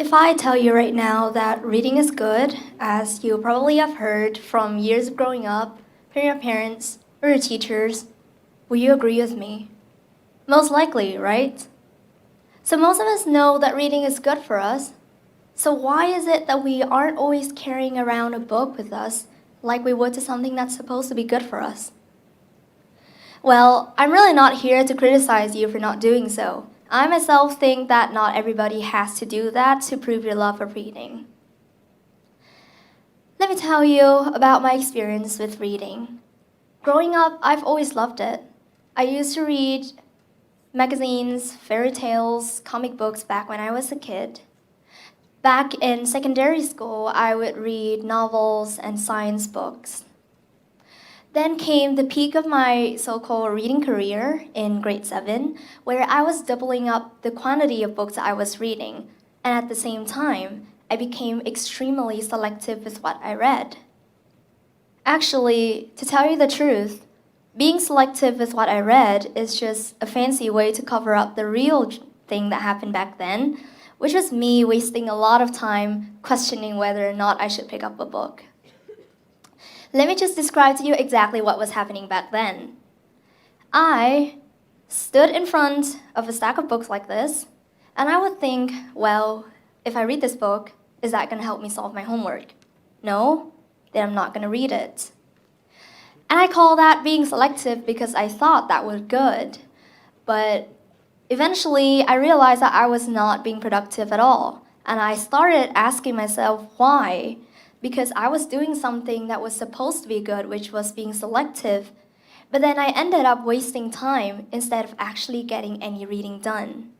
If I tell you right now that reading is good, as you probably have heard from years of growing up, from your parents or your teachers, will you agree with me? Most likely, right? So most of us know that reading is good for us. So why is it that we aren't always carrying around a book with us like we would to something that's supposed to be good for us? Well, I'm really not here to criticize you for not doing so. I myself think that not everybody has to do that to prove your love for reading. Let me tell you about my experience with reading. Growing up, I've always loved it. I used to read magazines, fairy tales, comic books back when I was a kid. Back in secondary school, I would read novels and science books. Then came the peak of my so-called reading career in grade 7, where I was doubling up the quantity of books I was reading, and at the same time, I became extremely selective with what I read. Actually, to tell you the truth, being selective with what I read is just a fancy way to cover up the real thing that happened back then, which was me wasting a lot of time questioning whether or not I should pick up a book. Let me just describe to you exactly what was happening back then. I stood in front of a stack of books like this, and I would think, well, if I read this book, is that going to help me solve my homework? No? Then I'm not going to read it. And I call that being selective because I thought that was good. But eventually, I realized that I was not being productive at all. And I started asking myself why. Because I was doing something that was supposed to be good, which was being selective. But then I ended up wasting time instead of actually getting any reading done.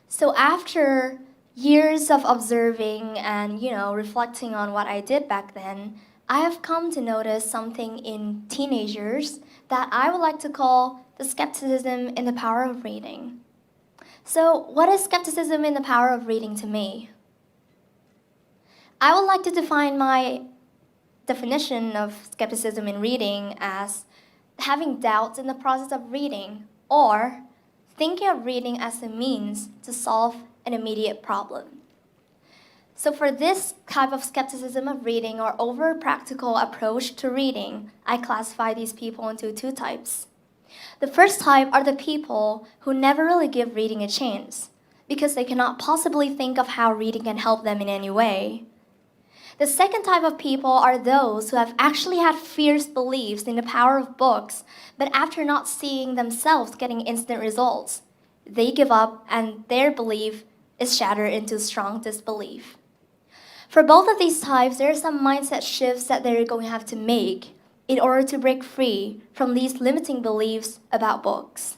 So after years of observing and, reflecting on what I did back then, I have come to notice something in teenagers that I would like to call the skepticism in the power of reading. So what is skepticism in the power of reading to me? I would like to define my definition of skepticism in reading as having doubts in the process of reading or thinking of reading as a means to solve an immediate problem. So for this type of skepticism of reading or over-practical approach to reading, I classify these people into two types. The first type are the people who never really give reading a chance because they cannot possibly think of how reading can help them in any way. The second type of people are those who have actually had fierce beliefs in the power of books, but after not seeing themselves getting instant results, they give up and their belief is shattered into strong disbelief. For both of these types, there are some mindset shifts that they're going to have to make in order to break free from these limiting beliefs about books.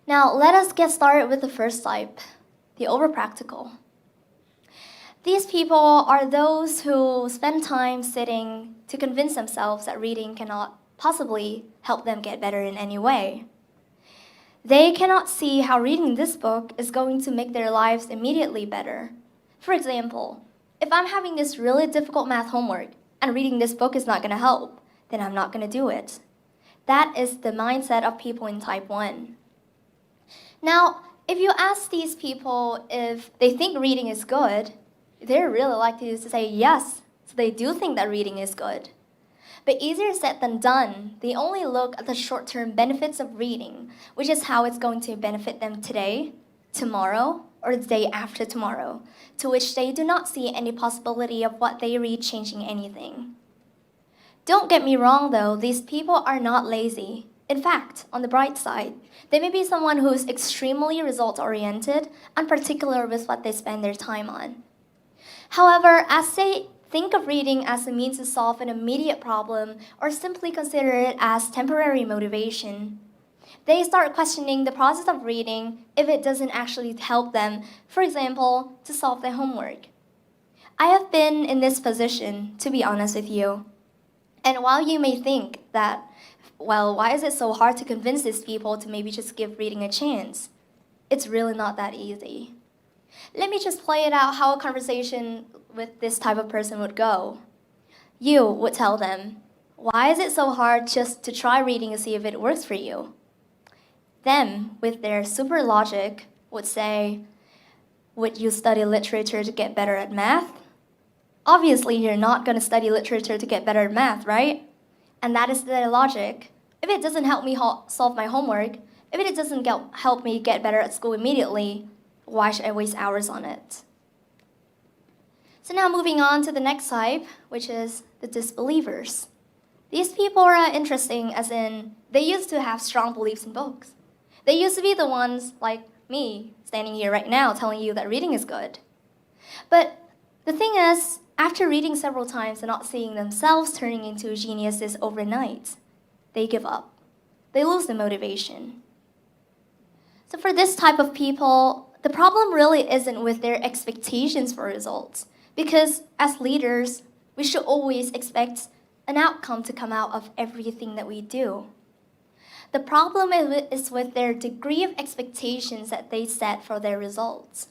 Now, let us get started with the first type, the over-practical. These people are those who spend time sitting to convince themselves that reading cannot possibly help them get better in any way. They cannot see how reading this book is going to make their lives immediately better. For example, if I'm having this really difficult math homework and reading this book is not going to help, then I'm not going to do it. That is the mindset of people in type 1. Now, if you ask these people if they think reading is good, they're really likely to say yes, so they do think that reading is good. But easier said than done, they only look at the short-term benefits of reading, which is how it's going to benefit them today, tomorrow, or the day after tomorrow, to which they do not see any possibility of what they read changing anything. Don't get me wrong though, these people are not lazy. In fact, on the bright side, they may be someone who is extremely result-oriented and particular with what they spend their time on. However, as they think of reading as a means to solve an immediate problem or simply consider it as temporary motivation, they start questioning the process of reading if it doesn't actually help them, for example, to solve their homework. I have been in this position, to be honest with you. And while you may think that, well, why is it so hard to convince these people to maybe just give reading a chance? It's really not that easy. Let me just play it out how a conversation with this type of person would go. You would tell them, why is it so hard just to try reading to see if it works for you? Them, with their super logic, would say, would you study literature to get better at math? Obviously, you're not going to study literature to get better at math, right? And that is their logic. If it doesn't help me solve my homework, if it doesn't help me get better at school immediately, why should I waste hours on it? So now moving on to the next type, which is the disbelievers. These people are interesting as in they used to have strong beliefs in books. They used to be the ones like me standing here right now telling you that reading is good. But the thing is, after reading several times and not seeing themselves turning into geniuses overnight, they give up. They lose the motivation. So for this type of people, the problem really isn't with their expectations for results, because as leaders, we should always expect an outcome to come out of everything that we do. The problem is with their degree of expectations that they set for their results.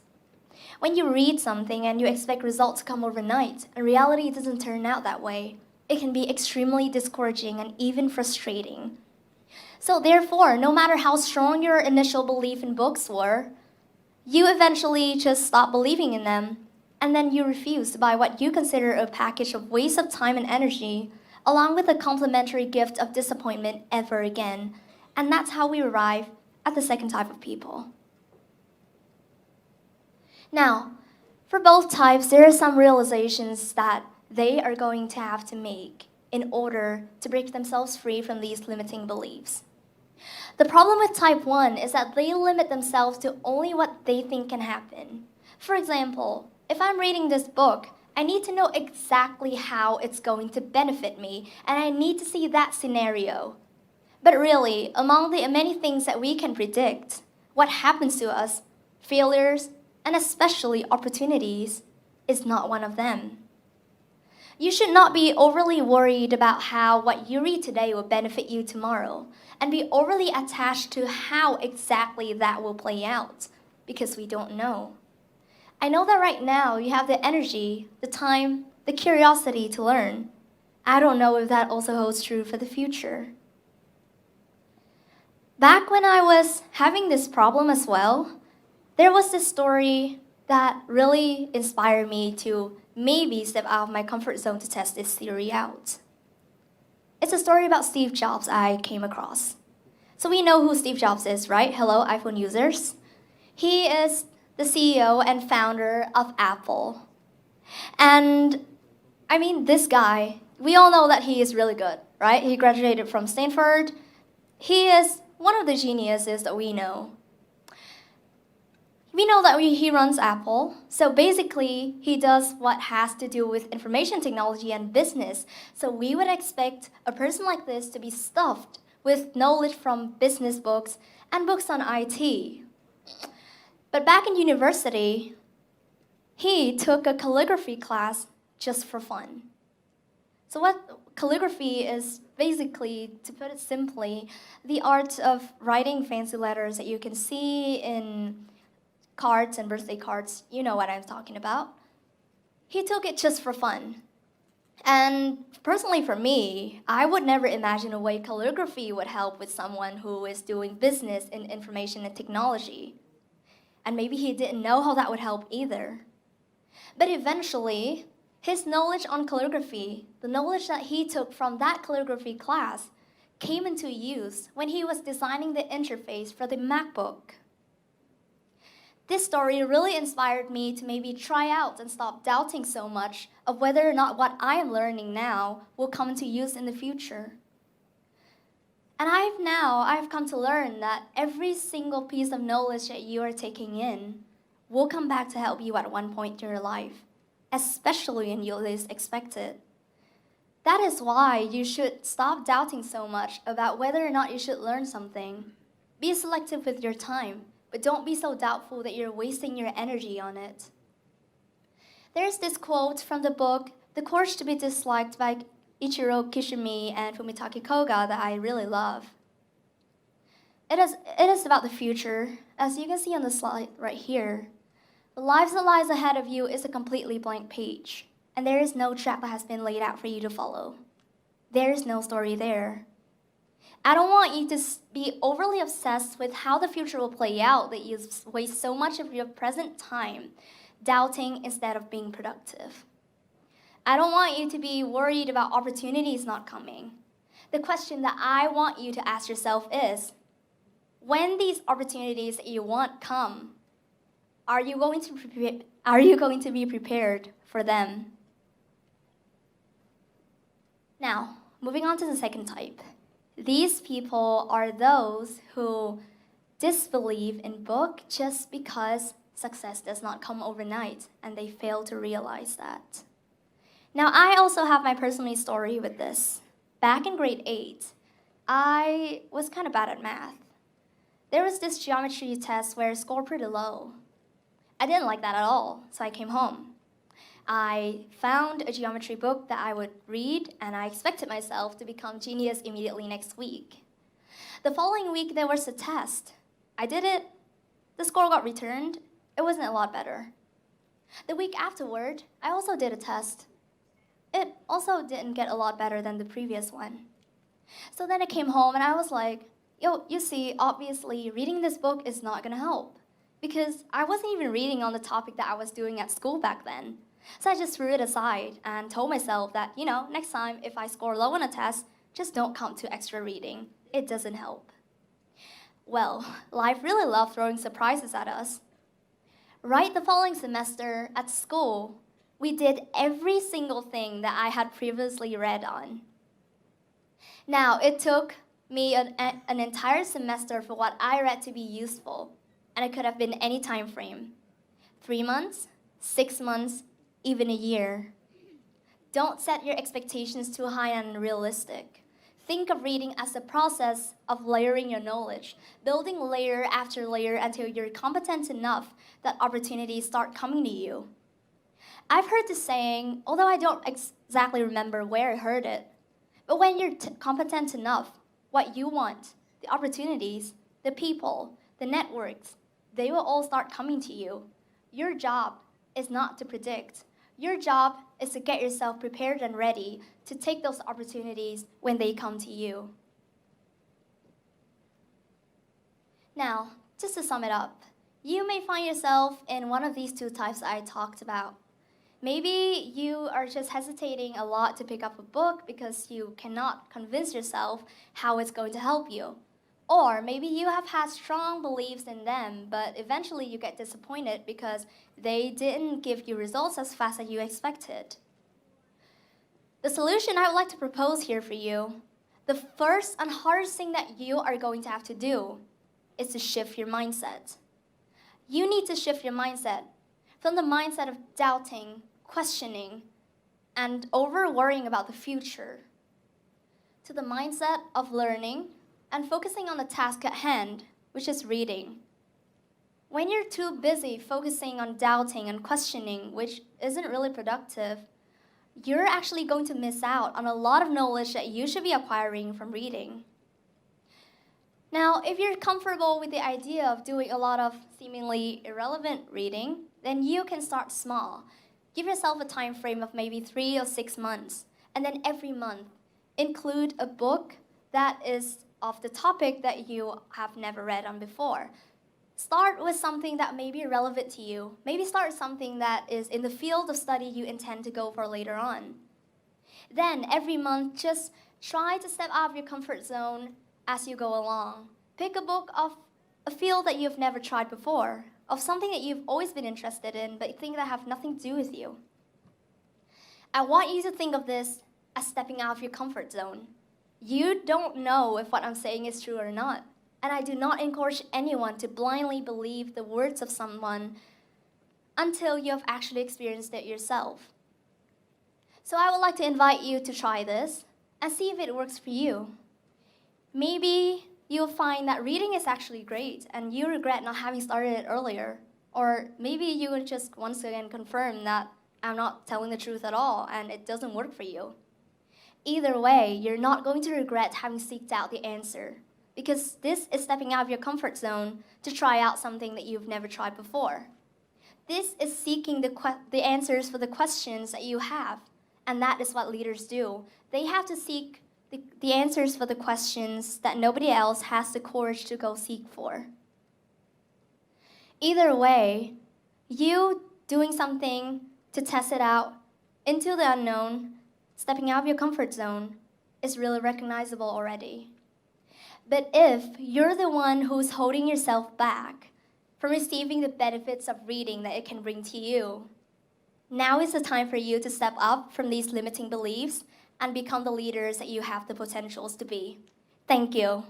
When you read something and you expect results to come overnight, and reality doesn't turn out that way, it can be extremely discouraging and even frustrating. So therefore, no matter how strong your initial belief in books were, you eventually just stop believing in them, and then you refuse to buy what you consider a package of waste of time and energy, along with a complimentary gift of disappointment ever again. And that's how we arrive at the second type of people. Now, for both types, there are some realizations that they are going to have to make in order to break themselves free from these limiting beliefs. The problem with type 1 is that they limit themselves to only what they think can happen. For example, if I'm reading this book, I need to know exactly how it's going to benefit me, and I need to see that scenario. But really, among the many things that we can predict, what happens to us, failures, and especially opportunities, is not one of them. You should not be overly worried about how what you read today will benefit you tomorrow, and be overly attached to how exactly that will play out, because we don't know. I know that right now you have the energy, the time, the curiosity to learn. I don't know if that also holds true for the future. Back when I was having this problem as well, there was this story that really inspired me to maybe step out of my comfort zone to test this theory out. It's a story about Steve Jobs I came across. So we know who Steve Jobs is, right? Hello, iPhone users. He is the CEO and founder of Apple. And I mean, this guy, we all know that he is really good, right? He graduated from Stanford. He is one of the geniuses that we know. We know that he runs Apple, so basically he does what has to do with information technology and business. So we would expect a person like this to be stuffed with knowledge from business books and books on IT. But back in university, he took a calligraphy class just for fun. So what calligraphy is basically, to put it simply, the art of writing fancy letters that you can see in cards and birthday cards. You know what I'm talking about. He took it just for fun. And personally for me, I would never imagine a way calligraphy would help with someone who is doing business in information and technology. And maybe he didn't know how that would help either. But eventually, his knowledge on calligraphy, the knowledge that he took from that calligraphy class, came into use when he was designing the interface for the MacBook. This story really inspired me to maybe try out and stop doubting so much of whether or not what I am learning now will come into use in the future. And I've come to learn that every single piece of knowledge that you are taking in will come back to help you at one point in your life, especially when you least expect it. That is why you should stop doubting so much about whether or not you should learn something. Be selective with your time, but don't be so doubtful that you're wasting your energy on it. There's this quote from the book, The Courage to be Disliked by Ichiro Kishimi and Fumitake Koga that I really love. It is about the future. As you can see on the slide right here, the life that lies ahead of you is a completely blank page, and there is no track that has been laid out for you to follow. There is no story there. I don't want you to be overly obsessed with how the future will play out that you waste so much of your present time doubting instead of being productive. I don't want you to be worried about opportunities not coming. The question that I want you to ask yourself is, when these opportunities that you want come, are you going to be prepared for them? Now, moving on to the second type. These people are those who disbelieve in book just because success does not come overnight, and they fail to realize that. Now, I also have my personal story with this. Back in grade 8, I was kind of bad at math. There was this geometry test where I scored pretty low. I didn't like that at all, so I came home. I found a geometry book that I would read, and I expected myself to become genius immediately next week. The following week, there was a test. I did it. The score got returned. It wasn't a lot better. The week afterward, I also did a test. It also didn't get a lot better than the previous one. So then I came home and I was like, you see, obviously reading this book is not gonna help because I wasn't even reading on the topic that I was doing at school back then. So I just threw it aside and told myself that, next time if I score low on a test, just don't come to extra reading. It doesn't help. Well, life really loved throwing surprises at us. Right the following semester at school, we did every single thing that I had previously read on. Now, it took me an entire semester for what I read to be useful, and it could have been any time frame. 3 months, 6 months, even a year. Don't set your expectations too high and unrealistic. Think of reading as a process of layering your knowledge, building layer after layer until you're competent enough that opportunities start coming to you. I've heard this saying, although I don't exactly remember where I heard it, but when you're competent enough, what you want, the opportunities, the people, the networks, they will all start coming to you. Your job is not to predict. Your job is to get yourself prepared and ready to take those opportunities when they come to you. Now, just to sum it up, you may find yourself in one of these two types I talked about. Maybe you are just hesitating a lot to pick up a book because you cannot convince yourself how it's going to help you. Or maybe you have had strong beliefs in them, but eventually you get disappointed because they didn't give you results as fast as you expected. The solution I would like to propose here for you, the first and hardest thing that you are going to have to do is to shift your mindset. You need to shift your mindset from the mindset of doubting, questioning, and over-worrying about the future to the mindset of learning and focusing on the task at hand, which is reading. When you're too busy focusing on doubting and questioning, which isn't really productive, you're actually going to miss out on a lot of knowledge that you should be acquiring from reading. Now, if you're comfortable with the idea of doing a lot of seemingly irrelevant reading, then you can start small. Give yourself a time frame of maybe 3 or 6 months, and then every month, include a book that is of the topic that you have never read on before. Start with something that may be relevant to you. Maybe start with something that is in the field of study you intend to go for later on. Then, every month, just try to step out of your comfort zone as you go along. Pick a book of a field that you've never tried before, of something that you've always been interested in, but you think that have nothing to do with you. I want you to think of this as stepping out of your comfort zone. You don't know if what I'm saying is true or not, and I do not encourage anyone to blindly believe the words of someone until you have actually experienced it yourself. So I would like to invite you to try this and see if it works for you. Maybe you'll find that reading is actually great and you regret not having started it earlier. Or maybe you will just once again confirm that I'm not telling the truth at all and it doesn't work for you. Either way, you're not going to regret having seeked out the answer, because this is stepping out of your comfort zone to try out something that you've never tried before. This is seeking the answers for the questions that you have, and that is what leaders do. They have to seek the answers for the questions that nobody else has the courage to go seek for. Either way, you doing something to test it out into the unknown, stepping out of your comfort zone, is really recognizable already. But if you're the one who's holding yourself back from receiving the benefits of reading that it can bring to you, now is the time for you to step up from these limiting beliefs and become the leaders that you have the potentials to be. Thank you.